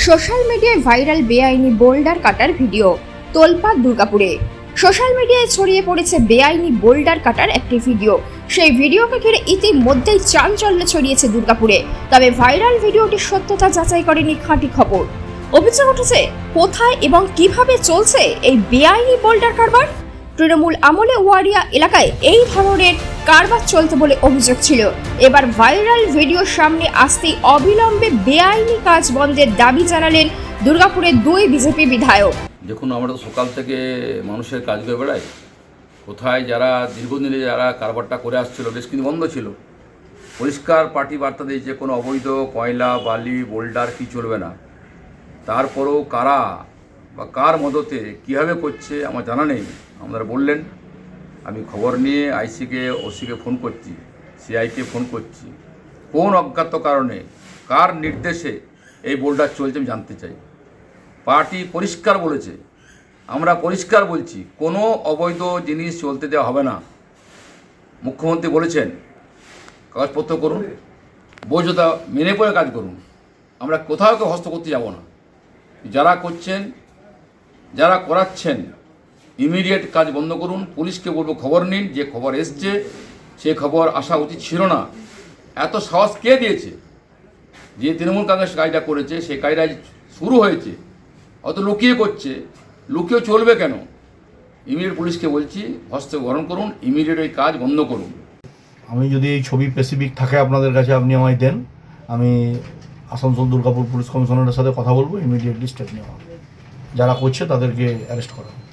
Social মিডিয়ায় viral বেআইনি boulder কাটার video তোলপাড় দুর্গাপুরে। সোশ্যাল মিডিয়ায় ছড়িয়ে পড়েছে বেআইনি বোল্ডার কাটার একটি ভিডিও। সেই ভিডিওকে ঘিরে ইতিমধ্যেই চাঞ্চল্য ছড়িয়েছে দুর্গাপুরে। তবে ভাইরাল ভিডিওটির সত্যতা যাচাই করেনি খাঁটি খবর। অভিযোগ উঠেছে, কোথায় এবং কিভাবে চলছে এই বেআইনি বোল্ডার কারবার। তৃণমূল আমলে ওয়ারিয়া এলাকায় এই ধরনের কারবার চলতে বলে অভিযোগ ছিল। এবার ভাইরাল ভিডিও সামনে আসতেই অবিলম্বে বেআইনি কাজ বন্ধের দাবি জানালেন দুর্গাপুরের দুই বিজেপি বিধায়ক। দেখুন, আমরা তো সকাল থেকে মানুষের কাজ করে বেড়াই। কোথায় যারা দীর্ঘদিনে যারা কারবারটা করে আসছিল, বেশ কিন্তু বন্ধ ছিল। পরিষ্কার পার্টি বার্তা দিয়েছে কোনো অবৈধ কয়লা, বালি, বোল্ডার কি চলবে না। তারপরেও কারা বা কার মদতে কীভাবে করছে আমার জানা নেই। আপনারা বললেন, আমি খবর নিয়ে আইসিকে, ওসিকে ফোন করছি, সিআইকে ফোন করছি। কোন অজ্ঞাত কারণে কার নির্দেশে এই বোল্ডার চলছে আমি জানতে চাই। পার্টি পরিষ্কার বলেছে, আমরা পরিষ্কার বলছি, কোনো অবৈধ জিনিস চলতে দেওয়া হবে না। মুখ্যমন্ত্রী বলেছেন কাগজপত্র করুন, বৈধতা মেনে পড়ে কাজ করুন। আমরা কোথাও কেউ হস্ত করতে যাব না। যারা করছেন, যারা করাচ্ছেন, ইমিডিয়েট কাজ বন্ধ করুন। পুলিশকে বলবো খবর নিন, যে খবর এসছে সে খবর আসা উচিত ছিল না। এত সাহস কে দিয়েছে? যে তৃণমূল কংগ্রেস কাজটা করেছে সেই কাজটা শুরু হয়েছে, অত লুকিয়ে করছে। লুকিয়ে চলবে কেন? ইমিডিয়েট পুলিশকে বলছি হস্তে গ্রহণ করুন, ইমিডিয়েট ওই কাজ বন্ধ করুন। আমি যদি এই ছবি স্পেসিফিক থাকে আপনাদের কাছে, আপনি আমায় দেন, আমি আসানসোল দুর্গাপুর পুলিশ কমিশনারের সাথে কথা বলবো, ইমিডিয়েটলি স্টেপ নেওয়া হবে। যারা করছে তাদেরকে অ্যারেস্ট করা হবে।